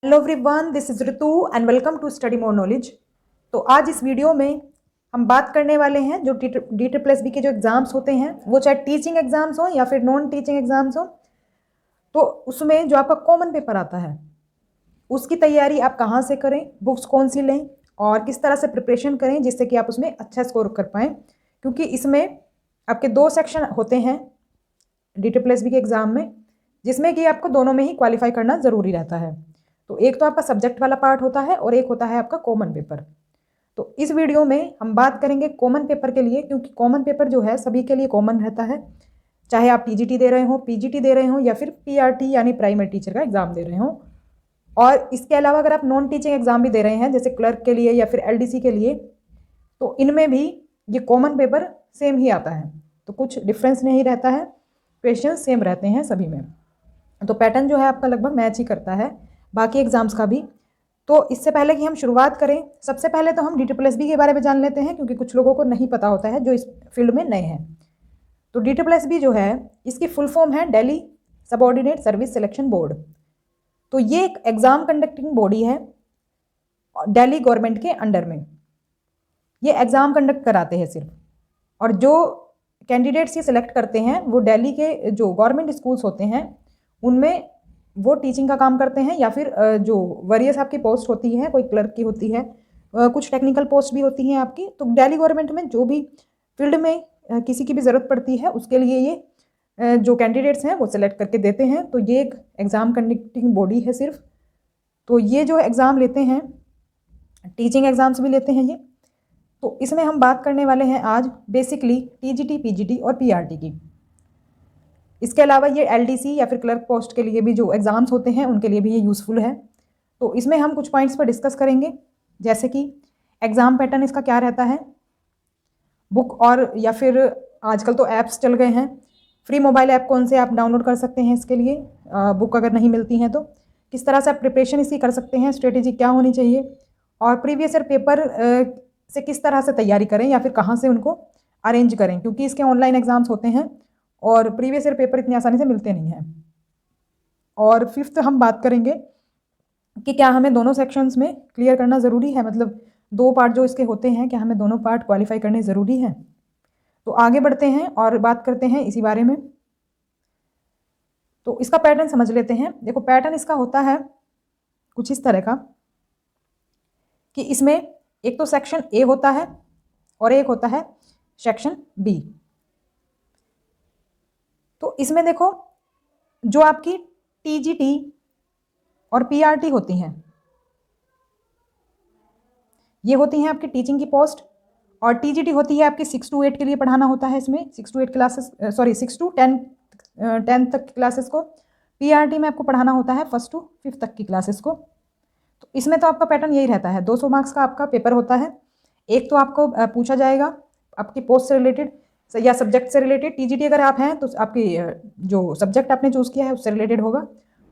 Hello everyone, this is Ritu and welcome to study more knowledge. तो आज इस video में हम बात करने वाले हैं जो डी ट्रिपल एस बी के जो एग्ज़ाम्स होते हैं, वो चाहे टीचिंग एग्ज़ाम्स हो या फिर नॉन टीचिंग एग्ज़ाम्स हो, तो उसमें जो आपका कॉमन पेपर आता है उसकी तैयारी आप कहाँ से करें, बुक्स कौन सी लें और किस तरह से प्रिपरेशन करें जिससे कि आप उसमें अच्छा स्कोर कर पाएँ। क्योंकि इसमें आपके 2 सेक्शन होते हैं डी ट्रिपल एस बी के एग्ज़ाम में, जिसमें कि आपको दोनों में ही क्वालिफाई करना ज़रूरी रहता है। तो एक तो आपका सब्जेक्ट वाला पार्ट होता है और एक होता है आपका कॉमन पेपर। तो इस वीडियो में हम बात करेंगे कॉमन पेपर के लिए, क्योंकि कॉमन पेपर जो है सभी के लिए कॉमन रहता है, चाहे आप टीजीटी दे रहे हो, पीजीटी दे रहे हो या फिर पीआरटी यानी प्राइमरी टीचर का एग्ज़ाम दे रहे हो। और इसके अलावा अगर आप नॉन टीचिंग एग्ज़ाम भी दे रहे हैं जैसे क्लर्क के लिए या फिर एलडीसी के लिए, तो इनमें भी ये कॉमन पेपर सेम ही आता है, तो कुछ डिफरेंस नहीं रहता है, क्वेश्चन सेम रहते हैं सभी में। तो पैटर्न जो है आपका लगभग मैच ही करता है बाकी एग्जाम्स का भी। तो इससे पहले कि हम शुरुआत करें, सबसे पहले तो हम डी ट्रिपल एस बी के बारे में जान लेते हैं, क्योंकि कुछ लोगों को नहीं पता होता है जो इस फील्ड में नए हैं। तो डी ट्रिपल एस बी जो है इसकी फुल फॉर्म है Delhi subordinate service selection board. तो ये एक एग्ज़ाम कंडक्टिंग बॉडी है दिल्ली गवर्नमेंट के अंडर में। ये एग्ज़ाम कंडक्ट कराते हैं सिर्फ, और जो कैंडिडेट्स ये सिलेक्ट करते हैं वो दिल्ली के जो गवर्नमेंट स्कूल्स होते हैं उनमें वो टीचिंग का काम करते हैं, या फिर जो वरीयस आपकी पोस्ट होती है, कोई क्लर्क की होती है, कुछ टेक्निकल पोस्ट भी होती हैं आपकी। तो दिल्ली गवर्नमेंट में जो भी फील्ड में किसी की भी ज़रूरत पड़ती है उसके लिए ये जो कैंडिडेट्स हैं वो सिलेक्ट करके देते हैं। तो ये एक एग्ज़ाम कंडक्टिंग बॉडी है सिर्फ। तो ये जो एग्ज़ाम लेते हैं, टीचिंग एग्ज़ाम्स भी लेते हैं ये। तो इसमें हम बात करने वाले हैं आज बेसिकली टीजीटी, पीजीटी और पीआरटी की। इसके अलावा ये एलडीसी या फिर क्लर्क पोस्ट के लिए भी जो एग्ज़ाम्स होते हैं उनके लिए भी ये यूज़फुल है। तो इसमें हम कुछ पॉइंट्स पर डिस्कस करेंगे, जैसे कि एग्ज़ाम पैटर्न इसका क्या रहता है, बुक और या फिर आजकल तो ऐप्स चल गए हैं, फ्री मोबाइल ऐप कौन से आप डाउनलोड कर सकते हैं इसके लिए, बुक अगर नहीं मिलती हैं तो किस तरह से आप प्रिपरेशन इसकी कर सकते हैं, स्ट्रेटेजी क्या होनी चाहिए, और प्रीवियस ईयर पेपर से किस तरह से तैयारी करें या फिर कहाँ से उनको अरेंज करें, क्योंकि इसके ऑनलाइन एग्ज़ाम्स होते हैं और प्रीवियस ईयर पेपर इतनी आसानी से मिलते नहीं हैं। और फिफ्थ हम बात करेंगे कि क्या हमें दोनों सेक्शंस में क्लियर करना ज़रूरी है, मतलब 2 पार्ट जो इसके होते हैं क्या हमें दोनों पार्ट क्वालिफाई करने ज़रूरी हैं। तो आगे बढ़ते हैं और बात करते हैं इसी बारे में। तो इसका पैटर्न समझ लेते हैं। देखो, पैटर्न इसका होता है कुछ इस तरह का कि इसमें एक तो सेक्शन ए होता है और एक होता है सेक्शन बी। तो इसमें देखो, जो आपकी टीजीटी और पीआरटी होती हैं, ये होती हैं आपकी टीचिंग की पोस्ट, और टीजीटी होती है आपकी 6 to 8 के लिए पढ़ाना होता है। इसमें 6 to 8 क्लासेस, 6 to 10 तक की क्लासेस को। पीआरटी में आपको पढ़ाना होता है 1st to 5th तक की क्लासेस को। तो इसमें तो आपका पैटर्न यही रहता है, 200 मार्क्स का आपका पेपर होता है। एक तो आपको पूछा जाएगा आपकी पोस्ट से रिलेटेड या सब्जेक्ट से रिलेटेड। टीजीटी अगर आप हैं तो आपकी जो सब्जेक्ट आपने चूज़ किया है उससे रिलेटेड होगा।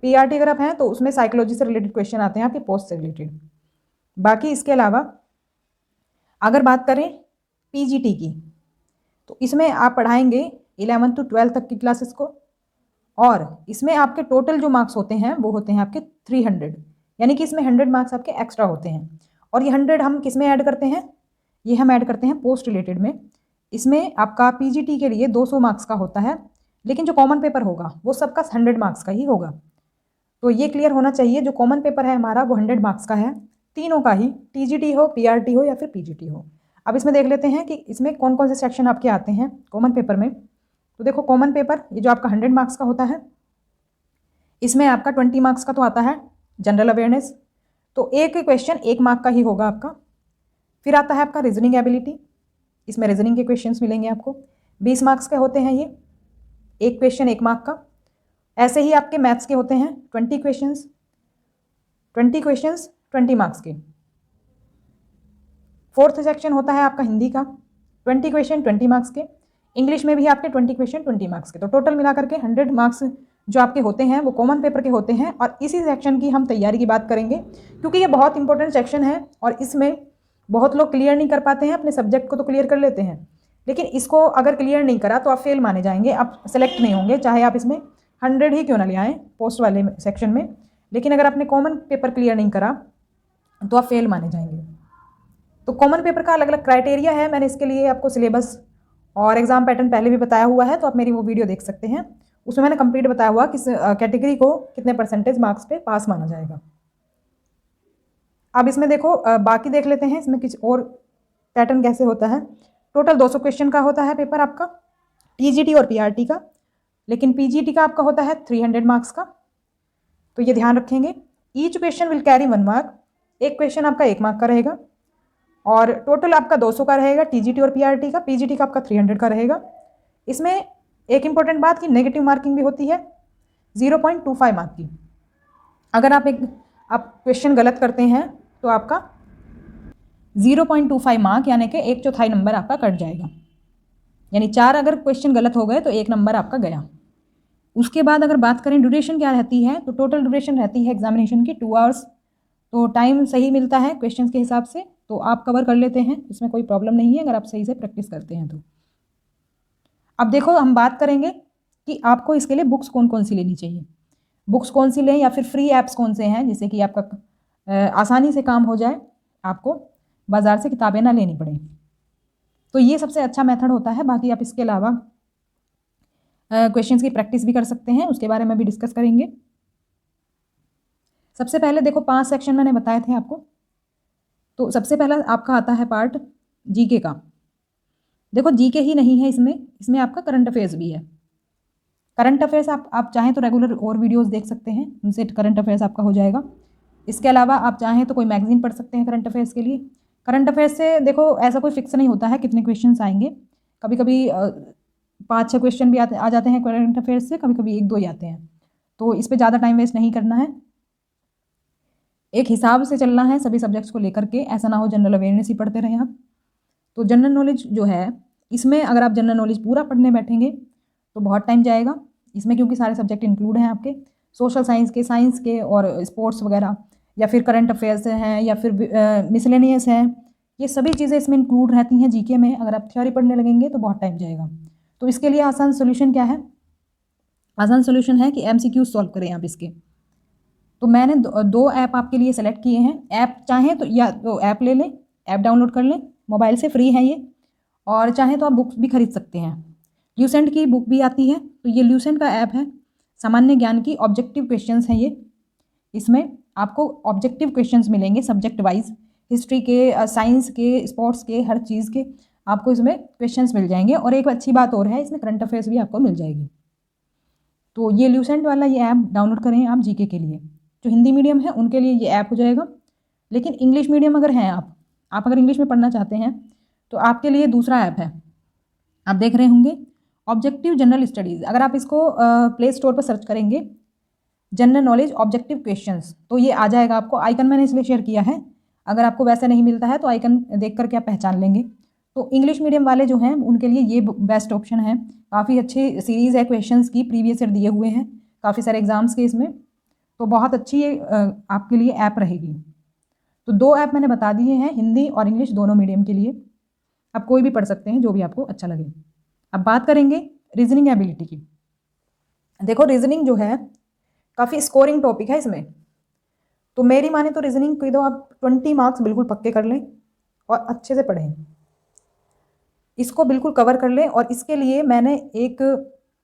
पीआरटी अगर आप हैं तो उसमें साइकोलॉजी से रिलेटेड क्वेश्चन आते हैं आपकी पोस्ट से रिलेटेड। बाकी इसके अलावा अगर बात करें पीजीटी की, तो इसमें आप पढ़ाएंगे 11 to 12 तक की क्लासेस को, और इसमें आपके टोटल जो मार्क्स होते हैं वो होते हैं आपके 300, यानी कि इसमें 100 मार्क्स आपके एक्स्ट्रा होते हैं। और ये 100 हम किस में ऐड करते हैं, ये हम ऐड करते हैं पोस्ट रिलेटेड में। इसमें आपका पीजीटी के लिए 200 मार्क्स का होता है, लेकिन जो कॉमन पेपर होगा वो सबका 100 मार्क्स का ही होगा। तो ये क्लियर होना चाहिए, जो कॉमन पेपर है हमारा वो 100 मार्क्स का है, तीनों का ही, टीजीटी हो, पीआरटी हो या फिर पीजीटी हो। अब इसमें देख लेते हैं कि इसमें कौन कौन से सेक्शन आपके आते हैं कॉमन पेपर में। तो देखो, कॉमन पेपर ये जो आपका 100 मार्क्स का होता है, इसमें आपका 20 मार्क्स का तो आता है जनरल अवेयरनेस, तो एक क्वेश्चन 1 मार्क का ही होगा आपका। फिर आता है आपका रीजनिंग एबिलिटी, इसमें रीजनिंग के क्वेश्चंस मिलेंगे आपको, 20 मार्क्स के होते हैं ये, एक क्वेश्चन 1 मार्क का। ऐसे ही आपके मैथ्स के होते हैं 20 क्वेश्चंस, 20 मार्क्स के। फोर्थ सेक्शन होता है आपका हिंदी का, 20 क्वेश्चन 20 मार्क्स के। इंग्लिश में भी आपके 20 क्वेश्चन 20 मार्क्स के। तो टोटल मिलाकर के 100 मार्क्स जो आपके होते हैं वो कॉमन पेपर के होते हैं। और इसी सेक्शन की हम तैयारी की बात करेंगे, क्योंकि ये बहुत इंपॉर्टेंट सेक्शन है और इसमें बहुत लोग क्लियर नहीं कर पाते हैं। अपने सब्जेक्ट को तो क्लियर कर लेते हैं, लेकिन इसको अगर क्लियर नहीं करा तो आप फेल माने जाएंगे, आप सेलेक्ट नहीं होंगे, चाहे आप इसमें 100 ही क्यों ना ले आएँ पोस्ट वाले सेक्शन में। लेकिन अगर आपने कॉमन पेपर क्लियर नहीं करा तो आप फेल माने जाएंगे। तो कॉमन पेपर का अलग अलग क्राइटेरिया है, मैंने इसके लिए आपको सिलेबस और एग्जाम पैटर्न पहले भी बताया हुआ है, तो आप मेरी वो वीडियो देख सकते हैं। उसमें मैंने कंप्लीट बताया हुआ किस कैटेगरी को कितने परसेंटेज मार्क्स पे पास माना जाएगा। अब इसमें देखो बाकी देख लेते हैं इसमें कुछ और पैटर्न कैसे होता है। टोटल 200 क्वेश्चन का होता है पेपर आपका, टीजीटी और पीआरटी का, लेकिन पीजीटी का आपका होता है 300 मार्क्स का, तो ये ध्यान रखेंगे। Each question will carry 1 mark, एक क्वेश्चन आपका 1 मार्क का रहेगा, और टोटल आपका 200 का रहेगा टीजीटी और पीआरटी का, पीजीटी का आपका 300 का रहेगा। इसमें एक इंपॉर्टेंट बात कि नेगेटिव मार्किंग भी होती है 0.25 मार्क की। अगर आप क्वेश्चन गलत करते हैं तो आपका 0.25 मार्क यानी कि 1/4 नंबर आपका कट जाएगा, यानी 4 अगर क्वेश्चन गलत हो गए तो 1 नंबर आपका गया। उसके बाद अगर बात करें ड्यूरेशन क्या रहती है, तो टोटल ड्यूरेशन रहती है एग्जामिनेशन की 2 आवर्स, तो टाइम सही मिलता है क्वेश्चन के हिसाब से, तो आप कवर कर लेते हैं, इसमें कोई प्रॉब्लम नहीं है अगर आप सही से प्रैक्टिस करते हैं तो। अब देखो हम बात करेंगे कि आपको इसके लिए बुक्स कौन कौन सी लेनी चाहिए, बुक्स कौन सी लें या फिर फ्री ऐप्स कौन से हैं जिससे कि आपका आसानी से काम हो जाए, आपको बाज़ार से किताबें ना लेनी पड़े। तो ये सबसे अच्छा मेथड होता है। बाकी आप इसके अलावा क्वेश्चंस की प्रैक्टिस भी कर सकते हैं, उसके बारे में भी डिस्कस करेंगे। सबसे पहले देखो 5 सेक्शन मैंने बताए थे आपको, तो सबसे पहला आपका आता है पार्ट जीके का। देखो जीके ही नहीं है इसमें आपका करंट अफेयर्स भी है। करंट अफेयर्स आप चाहें तो रेगुलर और वीडियोस देख सकते हैं, उनसे करंट अफेयर्स आपका हो जाएगा। इसके अलावा आप चाहें तो कोई मैगजीन पढ़ सकते हैं करंट अफेयर्स के लिए। करंट अफेयर्स से देखो ऐसा कोई फिक्स नहीं होता है कितने क्वेश्चंस आएंगे, कभी कभी 5-6 क्वेश्चन भी आ जाते हैं करंट अफेयर्स से, कभी कभी 1-2 ही आते हैं, तो इस पर ज़्यादा टाइम वेस्ट नहीं करना है। एक हिसाब से चलना है सभी सब्जेक्ट्स को लेकर के, ऐसा ना हो जनरल अवेयरनेस ही पढ़ते रहें आप। तो जनरल नॉलेज जो है इसमें अगर आप जनरल नॉलेज पूरा पढ़ने बैठेंगे तो बहुत टाइम जाएगा इसमें, क्योंकि सारे सब्जेक्ट इंक्लूड हैं आपके, सोशल साइंस के और स्पोर्ट्स वगैरह, या फिर करंट अफेयर्स हैं, या फिर मिसलेनियस है, ये सभी चीज़ें इसमें इंक्लूड रहती हैं जीके में। अगर आप थ्योरी पढ़ने लगेंगे तो बहुत टाइम जाएगा। तो इसके लिए आसान सोल्यूशन क्या है, आसान सोल्यूशन है कि MCQ सॉल्व करें आप इसके। तो मैंने 2 ऐप आपके लिए सेलेक्ट किए हैं। ऐप चाहें तो या तो ऐप ले लें, ऐप डाउनलोड कर लें, मोबाइल से फ्री है ये, और चाहें तो आप बुक्स भी खरीद सकते हैं। ल्यूसेंट की बुक भी आती है, तो ये ल्यूसेंट का ऐप है, सामान्य ज्ञान की ऑब्जेक्टिव क्वेश्चंस हैं ये। इसमें आपको ऑब्जेक्टिव क्वेश्चंस मिलेंगे सब्जेक्ट वाइज, हिस्ट्री के, साइंस के, स्पोर्ट्स के, हर चीज़ के आपको इसमें क्वेश्चंस मिल जाएंगे। और एक अच्छी बात और है, इसमें करंट अफेयर्स भी आपको मिल जाएगी। तो ये ल्यूसेंट वाला ये ऐप डाउनलोड करें आप जीके के लिए। जो हिंदी मीडियम है उनके लिए ये ऐप हो जाएगा, लेकिन इंग्लिश मीडियम अगर हैं आप अगर इंग्लिश में पढ़ना चाहते हैं तो आपके लिए दूसरा ऐप है, आप देख रहे होंगे, ऑब्जेक्टिव जनरल स्टडीज़। अगर आप इसको प्ले स्टोर पर सर्च करेंगे जनरल नॉलेज ऑब्जेक्टिव क्वेश्चंस, तो ये आ जाएगा आपको। आइकन मैंने इसलिए शेयर किया है, अगर आपको वैसे नहीं मिलता है तो आइकन देख करके आप पहचान लेंगे। तो इंग्लिश मीडियम वाले जो हैं उनके लिए ये बेस्ट ऑप्शन है। काफ़ी अच्छी सीरीज़ है क्वेश्चंस की, प्रीवियस ईयर दिए हुए हैं काफ़ी सारे एग्जाम्स के इसमें, तो बहुत अच्छी ये आपके लिए ऐप रहेगी। तो 2 ऐप मैंने बता दिए हैं, हिंदी और इंग्लिश दोनों मीडियम के लिए। आप कोई भी पढ़ सकते हैं जो भी आपको अच्छा लगे। अब बात करेंगे रीजनिंग एबिलिटी की। देखो रीजनिंग जो है काफ़ी स्कोरिंग टॉपिक है इसमें, तो मेरी माने तो रीजनिंग की दो आप 20 मार्क्स बिल्कुल पक्के कर लें और अच्छे से पढ़ें, इसको बिल्कुल कवर कर लें। और इसके लिए मैंने एक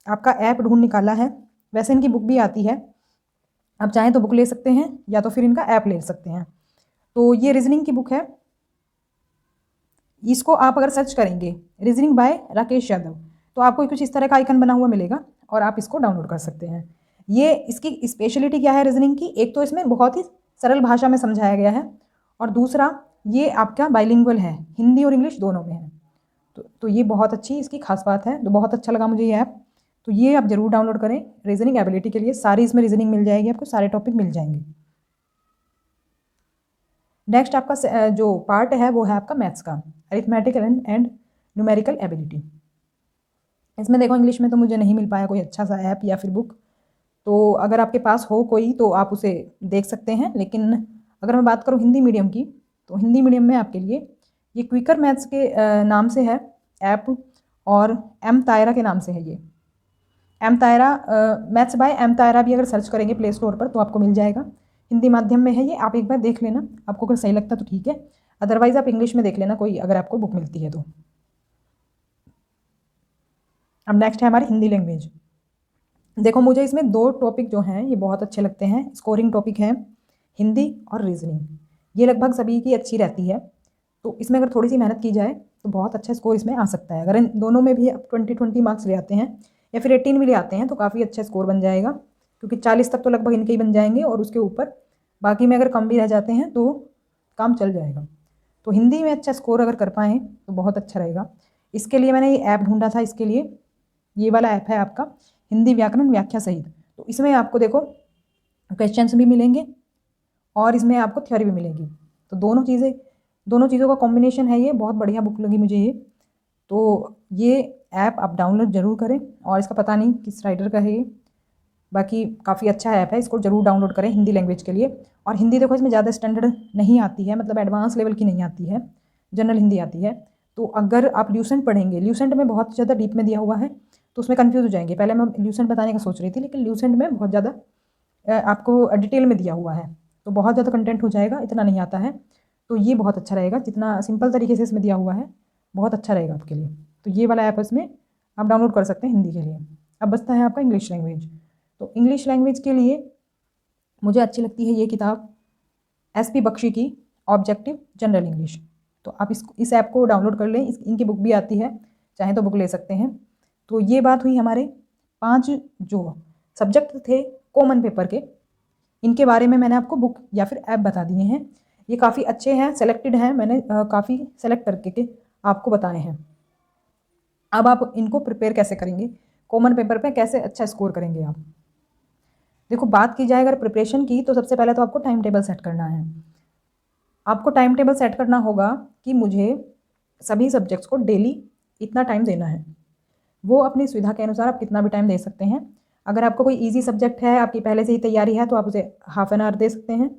आपका ऐप ढूंढ निकाला है, वैसे इनकी बुक भी आती है, आप चाहें तो बुक ले सकते हैं या तो फिर इनका ऐप ले सकते हैं। तो ये रीजनिंग की बुक है, इसको आप अगर सर्च करेंगे रीजनिंग बाय राकेश यादव तो आपको कुछ इस तरह का आइकन बना हुआ मिलेगा और आप इसको डाउनलोड कर सकते हैं। ये इसकी स्पेशलिटी क्या है रीजनिंग की, एक तो इसमें बहुत ही सरल भाषा में समझाया गया है, और दूसरा ये आपका बाइलिंगुअल है, हिंदी और इंग्लिश दोनों में है। तो ये बहुत अच्छी इसकी खास बात है, तो बहुत अच्छा लगा मुझे ये ऐप। तो ये आप ज़रूर डाउनलोड करें रीजनिंग एबिलिटी के लिए, सारी इसमें रीजनिंग मिल जाएगी आपको, सारे टॉपिक मिल जाएंगे। नेक्स्ट आपका जो पार्ट है वो है आपका मैथ्स का, अरिथमेटिकल एंड न्यूमेरिकल एबिलिटी। इसमें देखो इंग्लिश में तो मुझे नहीं मिल पाया कोई अच्छा सा ऐप या फिर बुक, तो अगर आपके पास हो कोई तो आप उसे देख सकते हैं। लेकिन अगर मैं बात करूँ हिंदी मीडियम की, तो हिंदी मीडियम में आपके लिए ये क्विकर मैथ्स के नाम से है ऐप, और M तायरा के नाम से है ये। M Tayra, maths by M Tayra भी अगर सर्च करेंगे प्ले स्टोर पर तो आपको मिल जाएगा। हिंदी माध्यम में है ये, आप एक बार देख लेना, आपको अगर सही लगता तो ठीक है, अदरवाइज़ आप इंग्लिश में देख लेना कोई अगर आपको बुक मिलती है तो। अब नेक्स्ट है हमारी हिंदी लैंग्वेज। देखो मुझे इसमें 2 टॉपिक जो हैं ये बहुत अच्छे लगते हैं, स्कोरिंग टॉपिक हैं हिंदी और रीजनिंग। ये लगभग सभी की अच्छी रहती है, तो इसमें अगर थोड़ी सी मेहनत की जाए तो बहुत अच्छा स्कोर इसमें आ सकता है। अगर इन दोनों में भी आप 20-20 मार्क्स ले आते हैं या फिर 18 भी ले आते हैं तो काफ़ी अच्छा स्कोर बन जाएगा, क्योंकि 40 तक तो लगभग इनके ही बन जाएंगे और उसके ऊपर बाकी में अगर कम भी रह जाते हैं तो काम चल जाएगा। तो हिंदी में अच्छा स्कोर अगर कर पाएँ तो बहुत अच्छा रहेगा। इसके लिए मैंने ये ऐप ढूंढा था, इसके लिए ये वाला ऐप है आपका हिंदी व्याकरण व्याख्या सहित। तो इसमें आपको देखो क्वेश्चंस भी मिलेंगे और इसमें आपको थ्योरी भी मिलेगी, तो दोनों चीज़ों का कॉम्बिनेशन है ये, बहुत बढ़िया बुक लगी मुझे ये। तो ये ऐप आप डाउनलोड ज़रूर करें, और इसका पता नहीं किस राइटर का है ये, बाकी काफ़ी अच्छा ऐप है, इसको ज़रूर डाउनलोड करें हिंदी लैंग्वेज के लिए। और हिंदी देखो इसमें ज़्यादा स्टैंडर्ड नहीं आती है, मतलब एडवांस लेवल की नहीं आती है, जनरल हिंदी आती है। तो अगर आप ल्यूसेंट पढ़ेंगे, ल्यूसेंट में बहुत ज़्यादा डीप में दिया हुआ है तो उसमें कन्फ्यूज़ हो जाएंगे। पहले मैं ल्यूसेंट बताने का सोच रही थी, लेकिन ल्यूसेंट में बहुत ज़्यादा आपको डिटेल में दिया हुआ है तो बहुत ज़्यादा कंटेंट हो जाएगा, इतना नहीं आता है। तो ये बहुत अच्छा रहेगा, जितना सिंपल तरीके से इसमें दिया हुआ है बहुत अच्छा रहेगा आपके लिए। तो ये वाला ऐप इसमें आप डाउनलोड कर सकते हैं हिंदी के लिए। अब बचता है आपका इंग्लिश लैंग्वेज। तो इंग्लिश लैंग्वेज के लिए मुझे अच्छी लगती है ये किताब SP बख्शी की ऑब्जेक्टिव जनरल इंग्लिश। तो आप इस ऐप को डाउनलोड कर लें, इनकी बुक भी आती है, चाहे तो बुक ले सकते हैं। तो ये बात हुई हमारे 5 जो सब्जेक्ट थे कॉमन पेपर के, इनके बारे में मैंने आपको बुक या फिर ऐप बता दिए हैं। ये काफ़ी अच्छे हैं, सेलेक्टेड हैं, मैंने काफ़ी सेलेक्ट करके के आपको बताए हैं। अब आप इनको प्रिपेयर कैसे करेंगे, कॉमन पेपर पे कैसे अच्छा स्कोर करेंगे आप। देखो बात की जाए अगर प्रिपरेशन की, तो सबसे पहले तो आपको टाइम टेबल सेट करना है। आपको टाइम टेबल सेट करना होगा कि मुझे सभी सब्जेक्ट्स को डेली इतना टाइम देना है। वो अपनी सुविधा के अनुसार आप कितना भी टाइम दे सकते हैं। अगर आपको कोई इजी सब्जेक्ट है, आपकी पहले से ही तैयारी है, तो आप उसे हाफ एन आवर दे सकते हैं।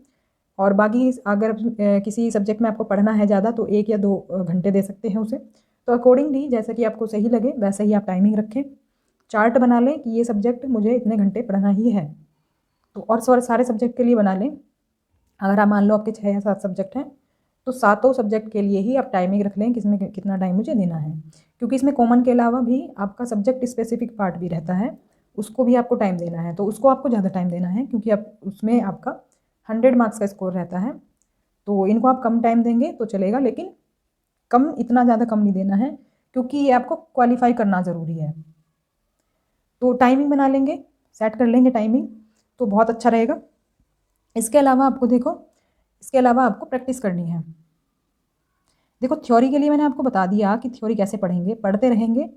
और बाकी अगर किसी सब्जेक्ट में आपको पढ़ना है ज़्यादा तो 1 या 2 घंटे दे सकते हैं उसे। तो अकॉर्डिंगली जैसा कि आपको सही लगे वैसे ही आप टाइमिंग रखें। चार्ट बना लें कि ये सब्जेक्ट मुझे इतने घंटे पढ़ना ही है। तो और सारे सब्जेक्ट के लिए बना लें। अगर आप मान लो आपके 6 या 7 सब्जेक्ट हैं तो सातों सब्जेक्ट के लिए ही आप टाइमिंग रख लें किसमें कितना टाइम मुझे देना है, क्योंकि इसमें कॉमन के अलावा भी आपका सब्जेक्ट स्पेसिफिक पार्ट भी रहता है, उसको भी आपको टाइम देना है। तो उसको आपको ज़्यादा टाइम देना है, क्योंकि आप उसमें आपका 100 मार्क्स का स्कोर रहता है। तो इनको आप कम टाइम देंगे तो चलेगा, लेकिन कम इतना ज़्यादा कम नहीं देना है, क्योंकि ये आपको क्वालिफाई करना ज़रूरी है। तो टाइमिंग बना लेंगे, सेट कर लेंगे टाइमिंग, तो बहुत अच्छा रहेगा। इसके अलावा आपको प्रैक्टिस करनी है। देखो थ्योरी के लिए मैंने आपको बता दिया कि थ्योरी कैसे पढ़ेंगे, पढ़ते रहेंगे,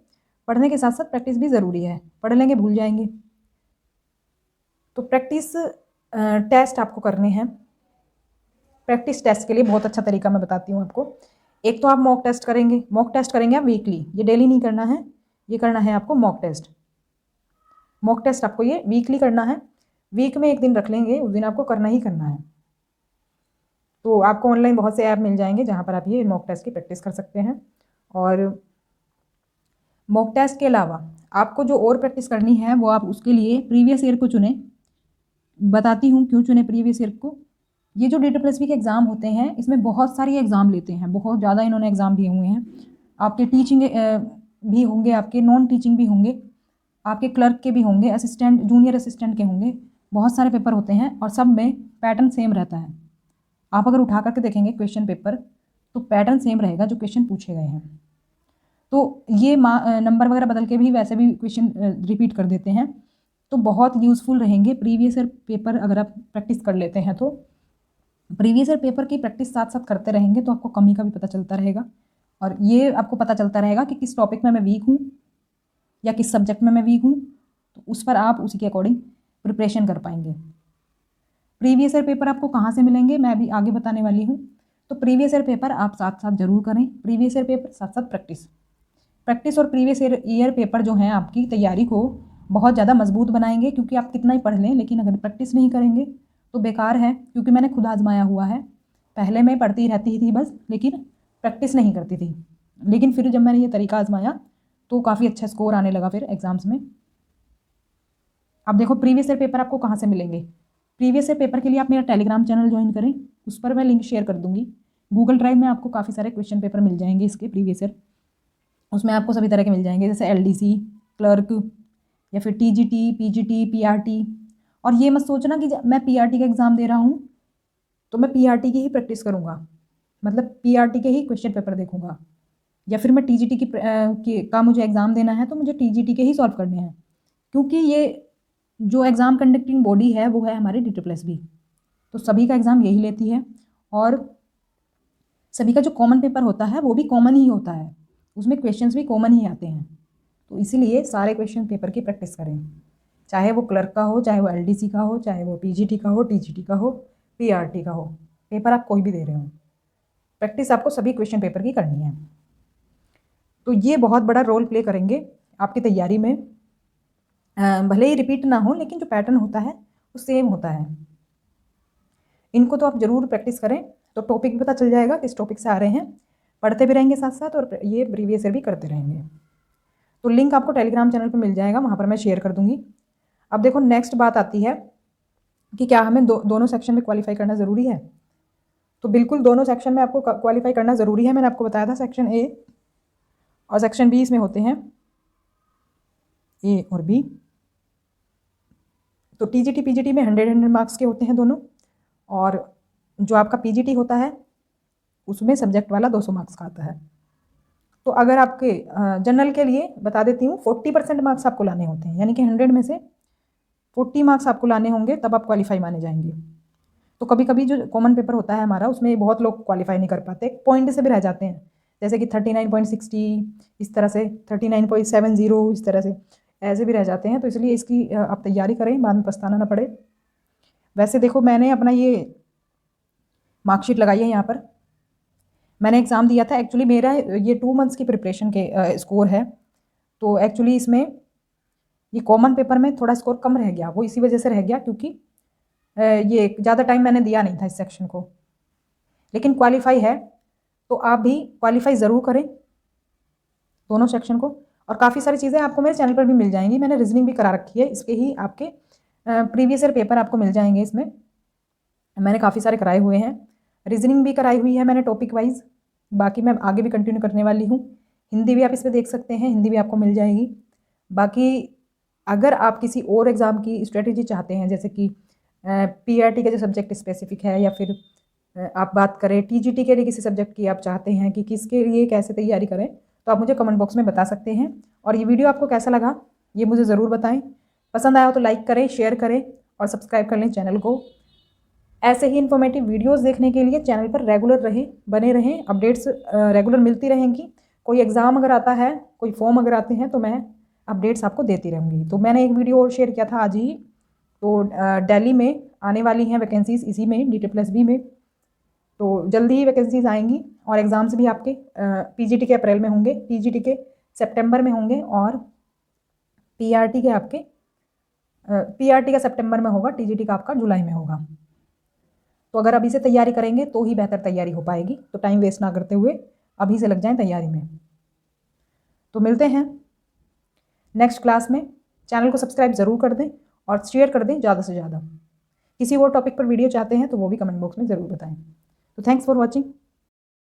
पढ़ने के साथ साथ प्रैक्टिस भी ज़रूरी है, पढ़ लेंगे भूल जाएंगे। तो प्रैक्टिस टेस्ट आपको करने हैं। प्रैक्टिस टेस्ट के लिए बहुत अच्छा तरीका मैं बताती हूँ आपको। एक तो आप मॉक टेस्ट करेंगे आप वीकली, ये डेली नहीं करना है, ये करना है आपको मॉक टेस्ट आपको ये वीकली करना है। वीक में एक दिन रख लेंगे, उस दिन आपको करना ही करना है। तो आपको ऑनलाइन बहुत से ऐप मिल जाएंगे जहाँ पर आप ये मॉक टेस्ट की प्रैक्टिस कर सकते हैं। और मॉक टेस्ट के अलावा आपको जो और प्रैक्टिस करनी है वो आप उसके लिए प्रीवियस ईयर को चुनें। बताती हूँ क्यों चुने प्रीवियस ईयर को। ये जो DSSB के एग्ज़ाम होते हैं इसमें बहुत सारी एग्ज़ाम लेते हैं, बहुत ज़्यादा इन्होंने एग्ज़ाम लिए हुए हैं। आपके टीचिंग भी होंगे, आपके नॉन टीचिंग भी होंगे, आपके क्लर्क के भी होंगे, असिस्टेंट जूनियर असिस्टेंट के होंगे, बहुत सारे पेपर होते हैं और सब में पैटर्न सेम रहता है। आप अगर उठा करके देखेंगे क्वेश्चन पेपर तो पैटर्न सेम रहेगा जो क्वेश्चन पूछे गए हैं। तो ये नंबर वगैरह बदल के भी वैसे भी क्वेश्चन रिपीट कर देते हैं, तो बहुत यूज़फुल रहेंगे प्रीवियस ईयर पेपर अगर आप प्रैक्टिस कर लेते हैं। तो प्रीवियस ईयर पेपर की प्रैक्टिस साथ साथ करते रहेंगे तो आपको कमी का भी पता चलता रहेगा, और ये आपको पता चलता रहेगा कि किस टॉपिक में मैं वीक हूँ या किस सब्जेक्ट में मैं वीक हूँ, तो उस पर आप उसी के अकॉर्डिंग प्रिपरेशन कर पाएंगे। प्रीवियस ईयर पेपर आपको कहाँ से मिलेंगे मैं अभी आगे बताने वाली हूँ। तो प्रीवियस ईयर पेपर आप साथ साथ ज़रूर करें, प्रीवियस ईयर पेपर साथ साथ प्रैक्टिस और प्रीवियस ईयर पेपर जो हैं आपकी तैयारी को बहुत ज़्यादा मजबूत बनाएंगे, क्योंकि आप कितना ही पढ़ लें लेकिन अगर प्रैक्टिस नहीं करेंगे तो बेकार है। क्योंकि मैंने खुद आजमाया हुआ है, पहले मैं पढ़ती रहती थी बस, लेकिन प्रैक्टिस नहीं करती थी, लेकिन फिर जब मैंने ये तरीका आजमाया तो काफ़ी अच्छा स्कोर आने लगा फिर एग्ज़ाम्स में। अब देखो प्रीवियस ईयर पेपर आपको कहाँ से मिलेंगे। प्रीवियस ईयर पेपर के लिए आप मेरा टेलीग्राम चैनल ज्वाइन करें, उस पर मैं लिंक शेयर कर दूंगी। गूगल ड्राइव में आपको काफ़ी सारे क्वेश्चन पेपर मिल जाएंगे इसके प्रीवियस ईयर, उसमें आपको सभी तरह के मिल जाएंगे, जैसे LDC, क्लर्क, या फिर TGT, PGT, PRT। और ये मत सोचना कि मैं PRT का एग्ज़ाम दे रहा हूँ तो मैं PRT की ही प्रैक्टिस करूँगा, मतलब PRT के ही क्वेश्चन पेपर देखूँगा, या फिर मैं TGT का मुझे एग्ज़ाम देना है तो मुझे TGT के ही सॉल्व करने हैं, क्योंकि ये जो एग्ज़ाम कंडक्टिंग बॉडी है वो है हमारी DSSB। तो सभी का एग्ज़ाम यही लेती है और सभी का जो कॉमन पेपर होता है वो भी कॉमन ही होता है, उसमें क्वेश्चंस भी कॉमन ही आते हैं। तो इसीलिए सारे क्वेश्चन पेपर की प्रैक्टिस करें, चाहे वो क्लर्क का हो, चाहे वो LDC का हो, चाहे वो PGT का हो, TGT का हो, PRT का हो, पेपर आप कोई भी दे रहे हो, प्रैक्टिस आपको सभी क्वेश्चन पेपर की करनी है। तो ये बहुत बड़ा रोल प्ले करेंगे आपकी तैयारी में। भले ही रिपीट ना हो, लेकिन जो पैटर्न होता है वो सेम होता है। इनको तो आप ज़रूर प्रैक्टिस करें, तो टॉपिक पता चल जाएगा किस टॉपिक से आ रहे हैं, पढ़ते भी रहेंगे साथ साथ और ये प्रीवियस ईयर भी करते रहेंगे। तो लिंक आपको टेलीग्राम चैनल पर मिल जाएगा, वहाँ पर मैं शेयर कर दूँगी। अब देखो नेक्स्ट बात आती है कि क्या हमें दोनों सेक्शन में क्वालिफाई करना ज़रूरी है। तो बिल्कुल दोनों सेक्शन में आपको क्वालिफाई करना ज़रूरी है। मैंने आपको बताया था सेक्शन A और सेक्शन B इसमें होते हैं, A और B। तो TGT PGT में 100 मार्क्स के होते हैं दोनों, और जो आपका PGT होता है उसमें सब्जेक्ट वाला 200 मार्क्स का आता है। तो अगर आपके जनरल के लिए बता देती हूँ 40% मार्क्स आपको लाने होते हैं, यानी कि 100 में से 40 मार्क्स आपको लाने होंगे, तब आप क्वालिफाई माने जाएंगे। तो कभी कभी जो कॉमन पेपर होता है हमारा, उसमें बहुत लोग क्वालिफाई नहीं कर पाते, पॉइंट से भी रह जाते हैं, जैसे कि 39.60 इस तरह से, 39.70 इस तरह से, ऐसे भी रह जाते हैं। तो इसलिए इसकी आप तैयारी करें, बाद में पछताना ना पड़े। वैसे देखो मैंने अपना ये मार्कशीट लगाई है यहाँ पर, मैंने एग्ज़ाम दिया था। एक्चुअली मेरा ये 2 मंथ्स की प्रिपरेशन के स्कोर है, तो एक्चुअली इसमें ये कॉमन पेपर में थोड़ा स्कोर कम रह गया, वो इसी वजह से रह गया क्योंकि ये ज़्यादा टाइम मैंने दिया नहीं था इस सेक्शन को। लेकिन क्वालिफाई है तो आप भी क्वालिफाई ज़रूर करें दोनों सेक्शन को। और काफ़ी सारी चीज़ें आपको मेरे चैनल पर भी मिल जाएंगी, मैंने रीजनिंग भी करा रखी है, इसके ही आपके प्रीवियस ईयर पेपर आपको मिल जाएंगे। इसमें मैंने काफ़ी सारे कराए हुए हैं, रीजनिंग भी कराई हुई है मैंने टॉपिक वाइज, बाकी मैं आगे भी कंटिन्यू करने वाली हूँ। हिंदी भी आप इस पर देख सकते हैं, हिंदी भी आपको मिल जाएगी। बाकी अगर आप किसी और एग्ज़ाम की स्ट्रेटेजी चाहते हैं, जैसे कि PRT का जो सब्जेक्ट स्पेसिफिक है, या फिर आप बात करें TGT के लिए किसी सब्जेक्ट की आप चाहते हैं कि किसके लिए कैसे तैयारी करें, तो आप मुझे कमेंट बॉक्स में बता सकते हैं। और ये वीडियो आपको कैसा लगा ये मुझे ज़रूर बताएं, पसंद आया हो तो लाइक करें, शेयर करें और सब्सक्राइब कर लें चैनल को। ऐसे ही इन्फॉर्मेटिव वीडियोस देखने के लिए चैनल पर रेगुलर बने रहें, अपडेट्स रेगुलर मिलती रहेंगी। कोई एग्ज़ाम अगर आता है, कोई फॉर्म अगर आते हैं, तो मैं अपडेट्स आपको देती रहूँगी। तो मैंने एक वीडियो और शेयर किया था आज ही, तो दिल्ली में आने वाली हैं वैकेंसीज़ इसी में, DSSB में, तो जल्दी ही वैकेंसीज़ आएंगी। और एग्ज़ाम्स भी आपके PGT के अप्रैल में होंगे, TGT के सितंबर में होंगे, और PRT का सितंबर में होगा, TGT का आपका जुलाई में होगा। तो अगर अभी से तैयारी करेंगे तो ही बेहतर तैयारी हो पाएगी, तो टाइम वेस्ट ना करते हुए अभी से लग जाएं तैयारी में। तो मिलते हैं नेक्स्ट क्लास में। चैनल को सब्सक्राइब ज़रूर कर दें और शेयर कर दें ज़्यादा से ज़्यादा। किसी और टॉपिक पर वीडियो चाहते हैं तो वो भी कमेंट बॉक्स में ज़रूर बताएं। तो थैंक्स फॉर वॉचिंग।